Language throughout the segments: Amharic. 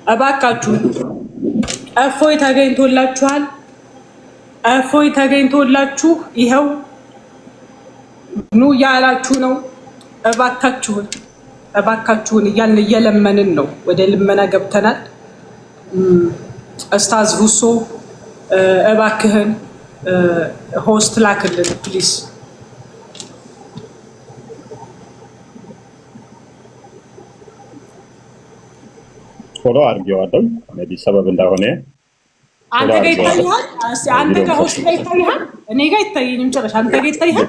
እባካችሁ እፎይ ተገኝቶላችኋል። እፎይ ተገኝቶላችሁ ይኸው ኑ ያላችሁ ነው። እባካችሁን እያልን እየለመንን ነው። ወደ ልመና ገብተናል። ኡስታዝ ሁሶ እባክህን ሆስት ላክልን ፕሊዝ። ፎሎ አድርጌዋለሁ እንግዲህ ሰበብ እንዳሆነ አንተ ጋር ይታያል። አንተ ጋር ሆስት ላይ ይታያል። እኔ ጋር ይታየኝም ጭራሽ አንተ ጋር ይታያል።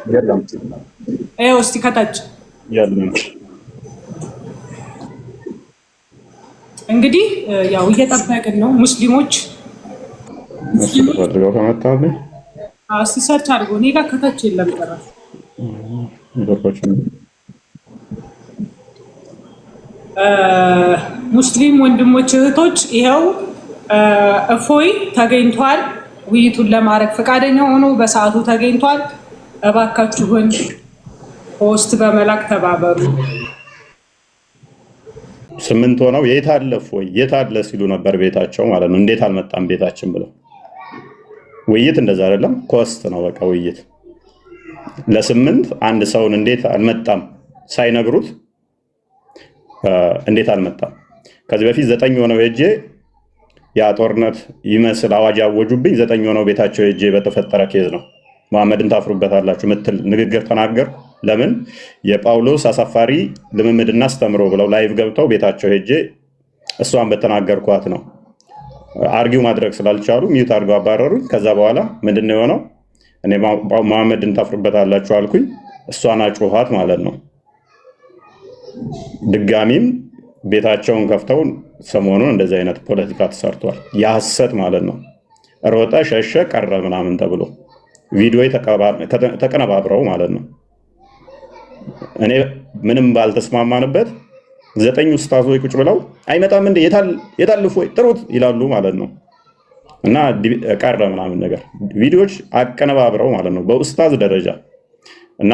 ይኸው እስኪ ከታች ያሉን እንግዲህ ያው እየጠበቅን ነው። ሙስሊሞች ወጥተው ከመጣው እስኪ ሰርች አድርጎ እኔ ጋር ከታች የለም ጭራሽ ሙስሊም ወንድሞች እህቶች ይኸው እፎይ ተገኝቷል። ውይይቱን ለማድረግ ፈቃደኛ ሆኖ በሰዓቱ ተገኝቷል። እባካችሁን ሆስት በመላክ ተባበሩ። 8 ሆነው የት አለ እፎይ የት አለ ሲሉ ነበር ቤታቸው ማለት ነው። እንዴት አልመጣም ቤታችን ብለው። ውይይት እንደዛ አይደለም፣ ኮስት ነው በቃ ውይይት። ለ8 አንድ ሰውን እንዴት አልመጣም ሳይነግሩት እንዴት አልመጣም። ከዚህ በፊት 9 ሆነው ሄጄ ያ ጦርነት ይመስል አዋጅ አወጁብኝ። 9 ሆነው ቤታቸው ሄጄ በተፈጠረ ኬዝ ነው መሐመድን ታፍሩበታላችሁ ምትል ንግግር ተናገር። ለምን የጳውሎስ አሳፋሪ ልምምድና አስተምሮ ብለው ላይቭ ገብተው ቤታቸው ሄጄ እሷን በተናገርኳት ነው። አርጊው ማድረግ ስላልቻሉ ሚዩት አድርገው አባረሩኝ። ከዛ በኋላ ምንድነው የሆነው? እኔ መሐመድን ታፍሩበታላችሁ አልኩኝ፣ እሷን አጮኋት ማለት ነው። ድጋሚም ቤታቸውን ከፍተው ሰሞኑን እንደዚህ አይነት ፖለቲካ ተሰርቷል። የሐሰት ማለት ነው። ሮጠ ሸሸ ቀረ ምናምን ተብሎ ቪዲዮ ተቀነባብረው ማለት ነው። እኔ ምንም ባልተስማማንበት 9 ኡስታዞች ቁጭ ብለው አይመጣም እንዴ የታል እፎይ ጥሩት ይላሉ ማለት ነው። እና ቀረ ምናምን ነገር ቪዲዮዎች አቀነባብረው ማለት ነው በኡስታዝ ደረጃ። እና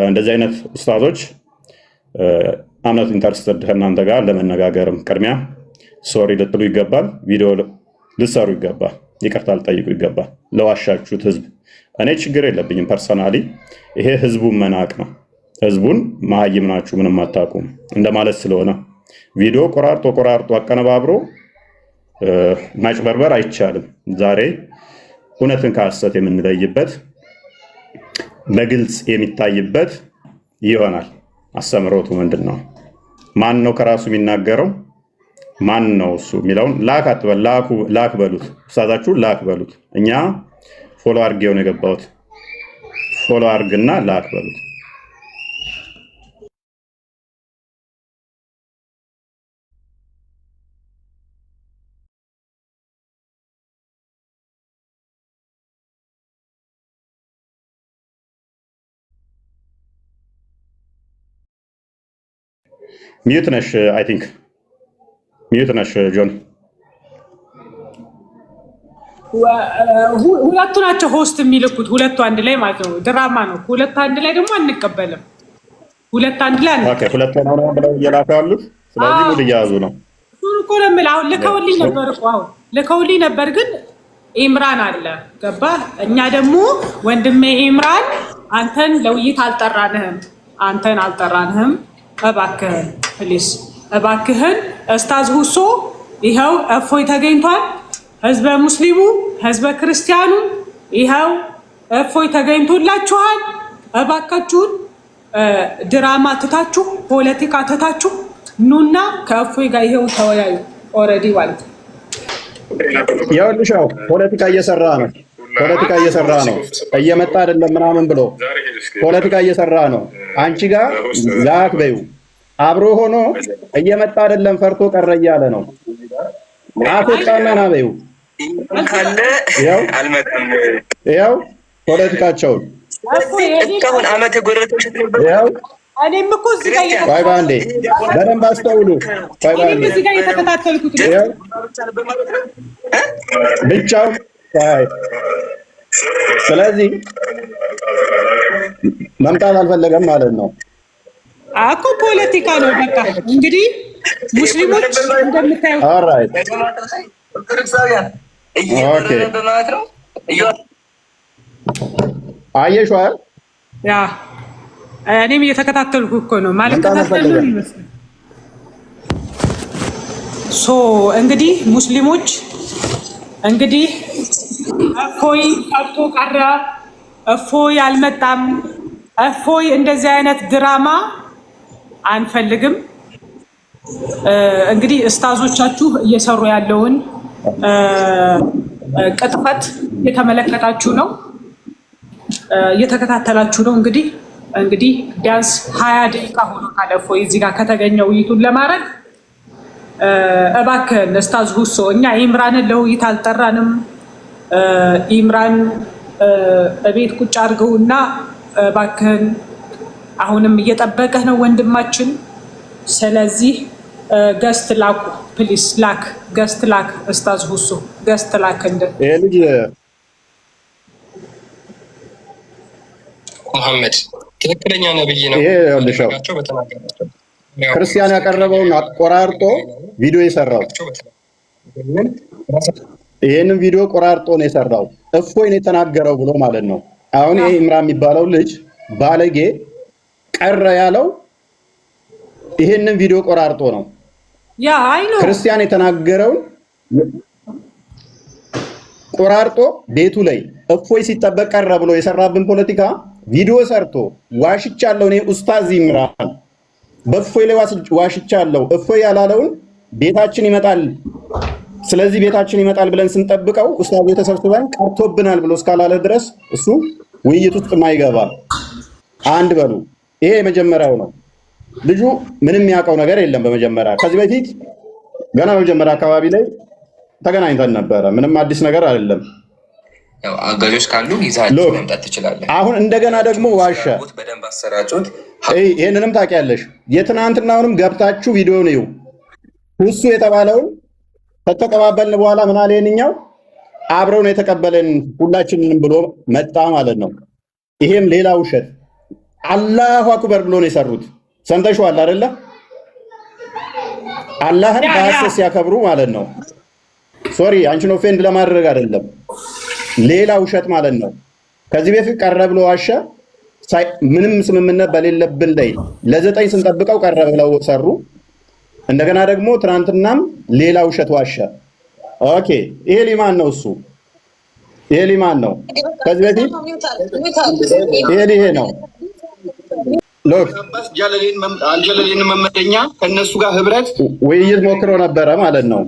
እንደዚህ አይነት ኡስታዞች አምናት ኢንተረስተድ ከእናንተ ጋር ለመነጋገርም ቅድሚያ ሶሪ ልትሉ ይገባል። ቪዲዮ ልሰሩ ይገባል። ይቅርታ ልጠይቁ ይገባል ለዋሻችሁት ህዝብ። እኔ ችግር የለብኝም ፐርሰናሊ። ይሄ ህዝቡን መናቅ ነው። ህዝቡን መሀይም ናችሁ ምንም አታውቁም እንደማለት ስለሆነ ቪዲዮ ቆራርጦ አቀነባብሮ ማጭበርበር አይቻልም። ዛሬ እውነትን ከሐሰት የምንለይበት በግልጽ የሚታይበት ይሆናል። አስተምሮቱ ምንድነው? ማን ነው ከራሱ የሚናገረው? ማን ነው እሱ የሚለውን ላክ አትበል፣ ላክ በሉት። ኡስታዛችሁ ላክ በሉት። እኛ ፎሎ አድርጌው ነው የገባሁት። ፎሎ አድርግና ላክ በሉት። ሚዩት ነሽ አይ ቲንክ ሚዩት ነሽ ጆን። ሁለቱ ናቸው ሆስት የሚልኩት፣ ሁለቱ አንድ ላይ ማለት ነው። ድራማ ነው። ሁለቱ አንድ ላይ ደግሞ አንቀበልም። ሁለቱ አንድ ላይ ኦኬ፣ ሁለቱ ነው ብለው እየላኩ ያሉት። ስለዚህ ሙሉ እያያዙ ነው። እሱን እኮ ነው የምልህ። አሁን ልከውልኝ ነበር እኮ ልከውልኝ ነበር፣ ግን ኢምራን አለ ገባ። እኛ ደግሞ ወንድሜ ኢምራን አንተን ለውይይት አልጠራንህም። እባክህን ፕሊስ እባክህን ኡስታዝ ሁሶ ይኸው እፎይ ተገኝቷል። ህዝበ ሙስሊሙ ህዝበ ክርስቲያኑ ይኸው እፎይ ተገኝቶላችኋል። እባካችሁን ድራማ ትታችሁ ፖለቲካ ትታችሁ ኑና ከእፎይ ጋር ይኸው ተወያዩ። ኦልሬዲ ማለት ይኸውልሽ ፖለቲካ እየሰራ ነው። እየመጣ አይደለም ምናምን ብሎ ፖለቲካ እየሰራ ነው። አንቺ ጋር ላክ በይው። አብሮ ሆኖ እየመጣ አይደለም ፈርቶ ቀረ እያለ ነው። አትጣናና በይው ካለ አልመጣም። ይኸው ፖለቲካቸውን እስካሁን ዓመት የጎረተሽ ነበር። እኔም እኮ እዚህ ጋር ባንዴ በደንብ አስተውሉ። እዚህ ጋር የተከታተልኩት ብቻው ስለዚህ መምጣት አልፈለገም ማለት ነው እኮ ፖለቲካ ነው። በቃ እንግዲህ ሙስሊሞች እንደምታዩ አየሽው አይደል? ያ እኔም እየተከታተልኩ እኮ ነው ማለት ተከታተሉ ይመስላል። እንግዲህ ሙስሊሞች እንግዲህ እፎይ ቀርቶ ቀረ፣ እፎይ አልመጣም፣ እፎይ እንደዚህ አይነት ድራማ አንፈልግም። እንግዲህ እስታዞቻችሁ እየሰሩ ያለውን ቅጥፈት እየተመለከታችሁ ነው፣ እየተከታተላችሁ ነው። እንግዲህ ቢያንስ 20 ደቂቃ ሆኖታል እፎይ እዚህ ጋር ከተገኘው ውይይቱን ለማድረግ። እባክህን ኡስታዝ ሁሶ እኛ ኢምራንን ለውይይት አልጠራንም። ኢምራን እቤት ቁጭ አድርገውና እባክህን አሁንም እየጠበቀህ ነው ወንድማችን። ስለዚህ ገስት ላኩ ፕሊስ፣ ላክ ገስት ላክ። ኡስታዝ ሁሶ ገስት ላክ። ይሄ ልጅ መሐመድ ትክክለኛ ነብይ ነው። ይሄ ያልሻው ክርስቲያን ያቀረበውን አቆራርጦ ቪዲዮ የሰራው ይሄንን ቪዲዮ ቆራርጦ ነው የሰራው። እፎይ ነው የተናገረው ብሎ ማለት ነው። አሁን ይሄ ኢምራን የሚባለው ልጅ ባለጌ ቀረ ያለው ይሄንን ቪዲዮ ቆራርጦ ነው። ያ አይ ነው ክርስቲያን የተናገረውን ቆራርጦ ቤቱ ላይ እፎይ ሲጠበቅ ቀረ ብሎ የሰራብን ፖለቲካ ቪዲዮ ሰርቶ ዋሽቻለሁ እኔ ኡስታዝ ኢምራን በእፎይ ላይ ዋሽቻለሁ፣ እፎይ ያላለውን ቤታችን ይመጣል፣ ስለዚህ ቤታችን ይመጣል ብለን ስንጠብቀው ኡስታዝ ተሰብስበን ቀርቶብናል ብሎ እስካላለ ድረስ እሱ ውይይት ውስጥ ማይገባ አንድ በሉ። ይሄ የመጀመሪያው ነው። ልጁ ምንም ያውቀው ነገር የለም። በመጀመሪያ ከዚህ በፊት ገና በመጀመሪያ አካባቢ ላይ ተገናኝተን ነበረ። ምንም አዲስ ነገር አይደለም። ያው አጋዦች ካሉ ይዛችሁ መምጣት ትችላለህ። አሁን እንደገና ደግሞ ዋሻ በደንብ አሰራጩት። ይሄንንም ታውቂያለሽ። የትናንትናውንም ገብታችሁ ቪዲዮ ነው ሁሱ የተባለውን ከተቀባበልን በኋላ ምን አለ የእኛው አብረው ነው የተቀበለን ሁላችንንም ብሎ መጣ ማለት ነው። ይሄም ሌላ ውሸት። አላሁ አክበር ብሎ ነው የሰሩት። ሰምተሽዋል አይደለ? አላህን በሐሰት ሲያከብሩ ማለት ነው። ሶሪ አንቺን ኦፌንድ ለማድረግ አይደለም፣ ሌላ ውሸት ማለት ነው። ከዚህ በፊት ቀረ ብሎ ዋሸ። ምንም ስምምነት በሌለብን ላይ ለ9 ስንጠብቀው ቀረ ብለው ሰሩ። እንደገና ደግሞ ትናንትናም ሌላ ውሸት ዋሸ። ኦኬ ይሄ ሊማን ነው? እሱ ይሄ ሊማን ነው? ከዚህ በፊት ይሄ ነው ሎክ አንጀለሌን መመደኛ ከነሱ ጋር ህብረት ውይይት ሞክሮ ነበረ ማለት ነው።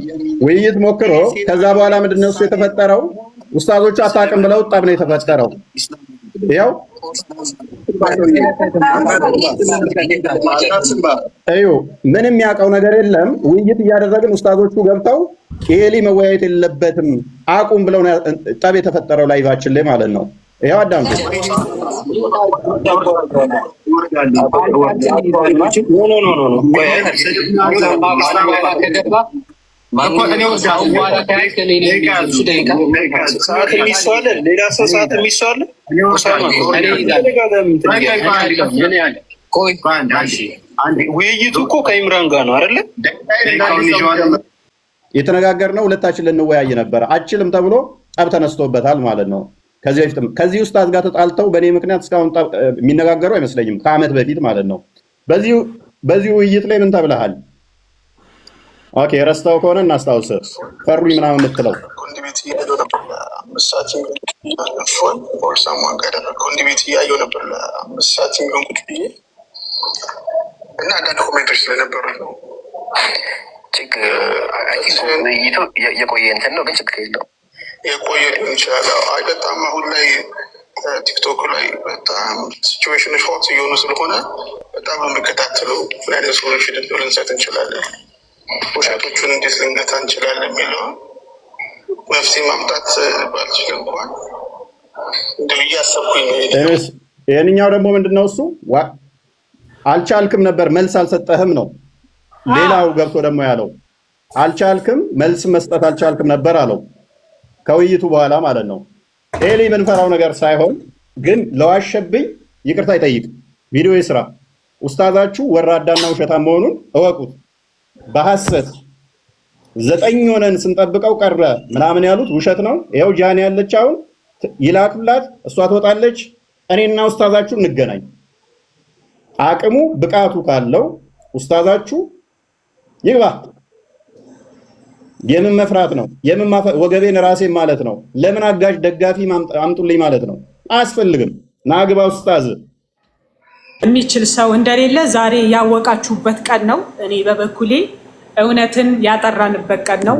ውይይት ሞክሮ ከዛ በኋላ ምንድነው እሱ የተፈጠረው? ኡስታዞቹ አታውቅም ብለው ጠብ ነው የተፈጠረው። ያው እዩ ምንም ያውቀው ነገር የለም። ውይይት እያደረግን ኡስታዞቹ ገብተው ኤሊ መወያየት የለበትም አቁም ብለው ጠብ የተፈጠረው ላይቫችን ላይ ማለት ነው። ይሄው አዳምጡ። ውይይቱ እኮ ከኢምራን ጋር ነው አይደለ? የተነጋገርነው ሁለታችን ልንወያይ ነበረ። አችልም ተብሎ ጠብ ተነስቶበታል ማለት ነው። ከዚህ በፊትም ከዚህ ኡስታዝ ጋር ተጣልተው በእኔ ምክንያት እስካሁን የሚነጋገሩ አይመስለኝም፣ ከዓመት በፊት ማለት ነው። በዚህ ውይይት ላይ ምን ተብለሃል? ኦኬ ረስተው ከሆነ እናስታውስ። ፈሩኝ ምናምን የምትለው ኮንዲቤት እያየሁ ነበር ለአምስት ሰዓት የሚሆን ቁጭ ብዬ እና አንዳንድ ኮሜንቶች ስለነበሩ ነው። ውይይቱ የቆየ እንትን ነው፣ ግን ችግር የለውም። የቆየ ሊሆን ይችላል። አይ በጣም አሁን ላይ ቲክቶክ ላይ በጣም ሲቹዌሽኖች ሆት እየሆኑ ስለሆነ በጣም ነው የሚከታተለው። ምን አይነት ሶሉሽን ልንሰጥ እንችላለን፣ ውሸቶቹን እንዴት ልንገታ እንችላለን የሚለው መፍትሄ ማምጣት ባልችል እንኳን እንደው እያሰብኩኝ ነው። ይህንኛው ደግሞ ምንድነው እሱ አልቻልክም ነበር መልስ አልሰጠህም ነው። ሌላው ገብቶ ደግሞ ያለው አልቻልክም መልስ መስጠት አልቻልክም ነበር አለው ከውይይቱ በኋላ ማለት ነው። ኤሊ የምንፈራው ነገር ሳይሆን ግን ለዋሸብኝ ይቅርታ ይጠይቅ፣ ቪዲዮ ይስራ። ኡስታዛችሁ ወራዳና ውሸታም መሆኑን እወቁት። በሐሰት 9 ሆነን ስንጠብቀው ቀረ ምናምን ያሉት ውሸት ነው። ይኸው ጃኒ ያለች አሁን ይላክላት፣ እሷ ትወጣለች። እኔና ኡስታዛችሁ እንገናኝ። አቅሙ ብቃቱ ካለው ኡስታዛችሁ ይግባ። የምን መፍራት ነው? የምን ወገቤን ራሴን ማለት ነው። ለምን አጋዥ ደጋፊ አምጡልኝ ማለት ነው። አያስፈልግም። ናግባ ኡስታዝ የሚችል ሰው እንደሌለ ዛሬ ያወቃችሁበት ቀን ነው። እኔ በበኩሌ እውነትን ያጠራንበት ቀን ነው።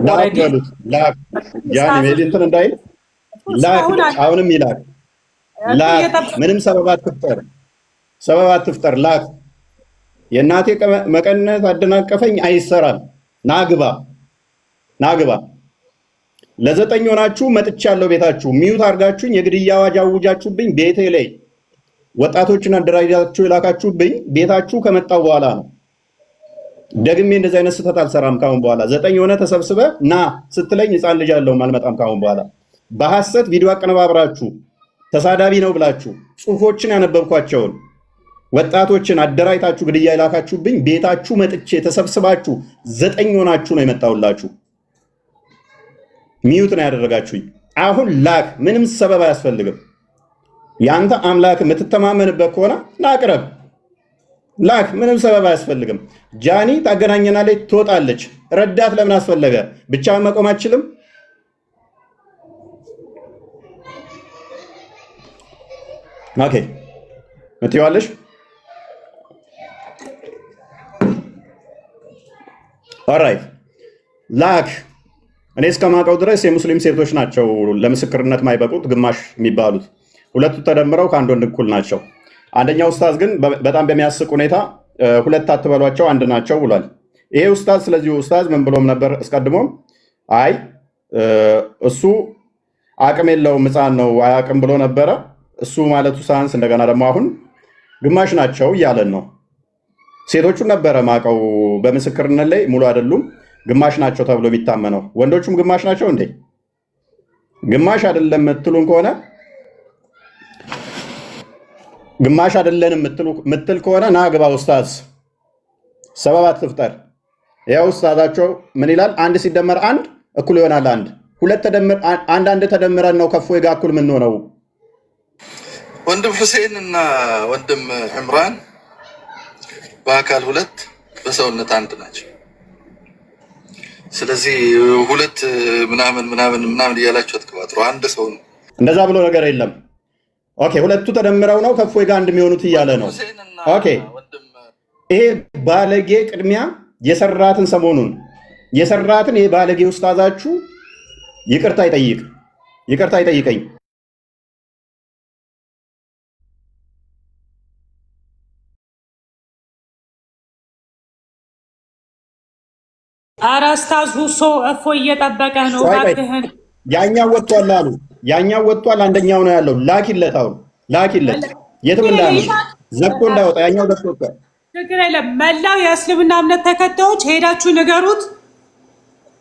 ጃኒ እንትን እንዳይል አሁንም ይላክ ምንም ሰበብ አትፍጠር ላክ። የእናቴ መቀነት አደናቀፈኝ አይሰራም። ናግባ ለ9 ሆናችሁ መጥቻለሁ ቤታችሁ ሚዩት አድርጋችሁኝ የግድያ አዋጅ አውጃችሁብኝ ቤቴ ላይ ወጣቶችን አደራጃችሁ የላካችሁብኝ ቤታችሁ ከመጣው በኋላ ነው። ደግሜ እንደዚህ አይነት ስህተት አልሰራም ካሁን በኋላ። 9 ሆነ ተሰብስበ ና ስትለኝ ህፃን ልጅ አለውም አልመጣም ካሁን በኋላ። በሐሰት ቪዲዮ አቀነባብራችሁ ተሳዳቢ ነው ብላችሁ ጽሁፎችን ያነበብኳቸውን ወጣቶችን አደራጅታችሁ ግድያ የላካችሁብኝ ቤታችሁ መጥቼ ተሰብስባችሁ 9 ሆናችሁ ነው የመጣውላችሁ። ሚዩት ነው ያደረጋችሁኝ። አሁን ላክ። ምንም ሰበብ አያስፈልግም። ያንተ አምላክ የምትተማመንበት ከሆነ ናቅረብ ላክ። ምንም ሰበብ አያስፈልግም። ጃኒ ታገናኘናለች፣ ትወጣለች። ረዳት ለምን አስፈለገ? ብቻውን መቆም አትችልም? ኦኬ ምትይዋለሽ። ኦራይት ላክ። እኔ እስከማውቀው ድረስ የሙስሊም ሴቶች ናቸው ለምስክርነት ማይበቁት ግማሽ የሚባሉት። ሁለቱ ተደምረው ከአንድ ወንድ እኩል ናቸው። አንደኛው ኡስታዝ ግን በጣም በሚያስቅ ሁኔታ 2 አትበሏቸው 1 ናቸው ብሏል። ይሄ ኡስታዝ ስለዚህ ኡስታዝ ምን ብሎም ነበር አስቀድሞም? አይ እሱ አቅም የለውም ሕፃን ነው አያቅም ብሎ ነበረ። እሱ ማለቱ ሳንስ እንደገና ደግሞ አሁን ግማሽ ናቸው እያለን ነው። ሴቶቹን ነበረ ማቀው በምስክርነት ላይ ሙሉ አይደሉም ግማሽ ናቸው ተብሎ የሚታመነው። ወንዶቹም ግማሽ ናቸው እንዴ? ግማሽ አይደለም የምትሉን ከሆነ ግማሽ አይደለንም የምትል ከሆነ ና ግባ ኡስታዝ፣ ሰበብ አትፍጠር። ያው ኡስታዛቸው ምን ይላል? 1 ሲደመር 1 እኩል ይሆናል 1። 2 ተደምር 1 ተደምረን ነው ከፎይ ጋር እኩል ምን ሆነው። ወንድም ሁሴን እና ወንድም ዕምራን በአካል 2 በሰውነት 1 ናቸው። ስለዚህ 2 ምናምን እያላችሁ አትቀባጥሩ። 1 ሰው ነው። እንደዛ ብሎ ነገር የለም። ኦኬ 2ቱ ተደምረው ነው ከፎይ ጋር 1 የሚሆኑት እያለ ነው። ኦኬ ይሄ ባለጌ ቅድሚያ የሰራትን ሰሞኑን የሰራትን ይሄ ባለጌ ኡስታዛችሁ ይቅርታ ይጠይቀኝ። ኧረ ኡስታዝ ሁሶ እፎይ እየጠበቀ ነው። እባክህን ያኛው ወጥቷል አሉ። ያኛው ወጥቷል፣ አንደኛው ነው ያለው። ላኪለት፣ አሁን ላኪለት፣ የትም እንዳያመልጥ ዘግቶ እንዳይወጣ። ያኛው ደፍቶ ችግር የለም። መላው የእስልምና እምነት ተከታዮች ሄዳችሁ ንገሩት።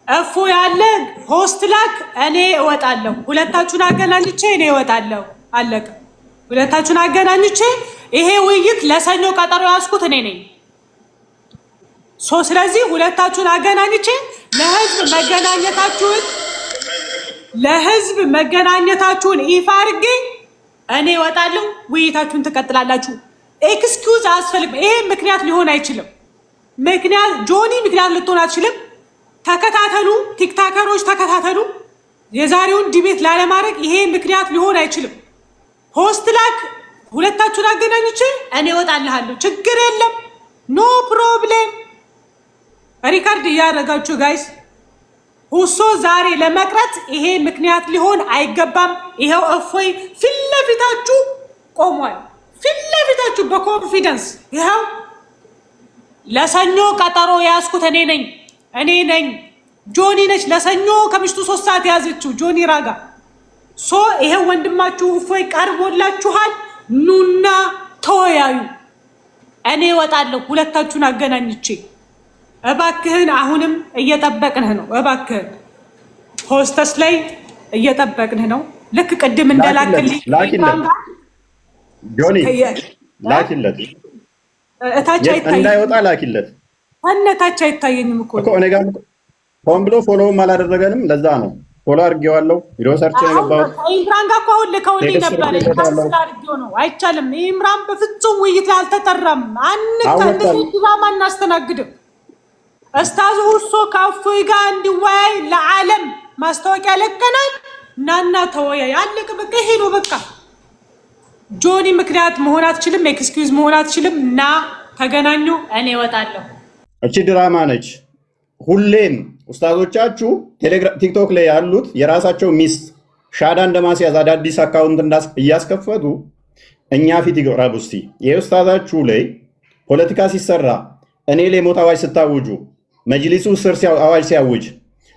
እፎይ ያለ ሆስት ላክ፣ እኔ እወጣለሁ። ሁለታችሁን አገናኝቼ እኔ እወጣለሁ። አለቀ። ሁለታችሁን አገናኝቼ ይሄ ውይይት ለሰኞ ቀጠሮ ያዝኩት እኔ ነኝ። ስለዚህ ሁለታችሁን አገናኝቼ ለህዝብ መገናኘታችሁን ይፋ አድርጌ እኔ እወጣለሁ። ውይይታችሁን ትቀጥላላችሁ። ኤክስኪውዝ አያስፈልግም። ይሄ ምክንያት ሊሆን አይችልም። ጆኒ ምክንያት ልትሆን አትችልም። ተከታተሉ፣ ቲክታከሮች ተከታተሉ። የዛሬውን ዲቤት ላለማድረግ ይሄ ምክንያት ሊሆን አይችልም። ሆስት ላክ፣ ሁለታችሁን አገናኝቼ እኔ እወጣልሃለሁ። ችግር የለም። ኖ ፕሮብሌም። ሪካርድ እያደረጋችሁ ጋይስ። ሁሶ ዛሬ ለመቅረት ይሄ ምክንያት ሊሆን አይገባም። ይሄው እፎይ ፊት ለፊታችሁ ቆሟል። ፊት ለፊታችሁ በኮንፊደንስ ይሄው ለሰኞ ቀጠሮ ያዝኩት እኔ ነኝ። ጆኒ ነች ለሰኞ ከምሽቱ 3 ሰዓት ያዘችው ጆኒ ራጋ። ይሄው ወንድማችሁ እፎይ ቀርቦላችኋል። ኑና ተወያዩ። እኔ እወጣለሁ ሁለታችሁን አገናኝቼ። እባክህን አሁንም እየጠበቅንህ ነው። እባክህን ሆስተስ ላይ እየጠበቅንህ ነው። ልክ ቅድም እንደላክልኝ ጆኒ ላኪለት፣ እታች አይታይ እንዳይወጣ ላኪለት። አነታች አይታየኝም እኮ እኔ ጋር ሆን ብሎ ፎሎውም አላደረገንም። ለዛ ነው ፎሎ አድርጌዋለሁ። ቪዲዮ ሰርች ነው የገባሁት። ኢምራን ጋር እኮ አሁን ልከውልኝ ነበር። ካንስል አድርጌው ነው። አይቻልም። ኢምራን በፍጹም ውይይት ላይ አልተጠራም። እንደዚህ ድራማ እናስተናግድም። ኡስታዝ ሁሶ ከእፎይ ጋር እንዲወያይ ለዓለም ማስታወቂያ ለቀናል። ናና ተወያይ። አለቀ በቃ። ይሄ ነው በቃ። ጆኒ ምክንያት መሆን አትችልም። ኤክስኪውዝ መሆን አትችልም። እና ተገናኙ። እኔ እወጣለሁ። እቺ ድራማ ነች። ሁሌም ኡስታዞቻችሁ ቲክቶክ ላይ ያሉት የራሳቸው ሚስት ሻዳ እንደማስያዝ አዳዲስ አካውንት እያስከፈቱ እኛ ፊት ይቀርቡ። እስቲ የኡስታዛችሁ ላይ ፖለቲካ ሲሰራ እኔ ላይ ሞት አዋጅ ስታውጁ መጅሊሱ ስር አዋጅ ሲያውጅ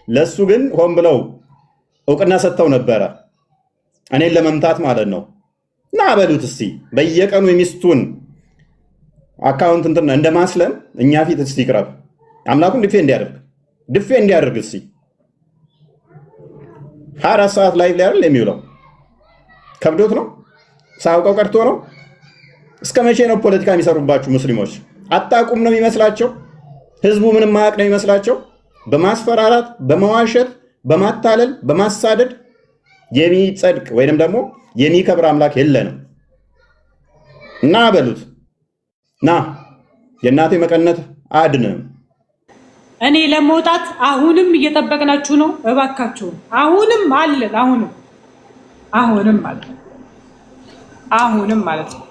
ለሱ ግን ሆን ብለው እውቅና ሰጥተው ነበረ፣ እኔን ለመምታት ማለት ነው። እና በሉት እስቲ በየቀኑ የሚስቱን አካውንት እንትን እንደማስለም እኛ ፊት እስቲ ይቅረብ። አምላኩን ድፌ እንዲያደርግ እስቲ 24 ሰዓት ላይ አይደል የሚውለው? ከብዶት ነው? ሳውቀው ቀርቶ ነው? እስከ መቼ ነው ፖለቲካ የሚሰሩባችሁ ሙስሊሞች? አጣቁም ነው የሚመስላቸው? ህዝቡ ምንም ማያውቅ ነው የሚመስላቸው? በማስፈራራት በመዋሸት በማታለል በማሳደድ የሚጸድቅ ወይንም ደግሞ የሚከብር አምላክ የለንም። እና በሉት ና የእናቴ መቀነት አድንም። እኔ ለመውጣት አሁንም እየጠበቅናችሁ ነው። እባካችሁ አሁንም አለን። አሁንም ማለት ነው።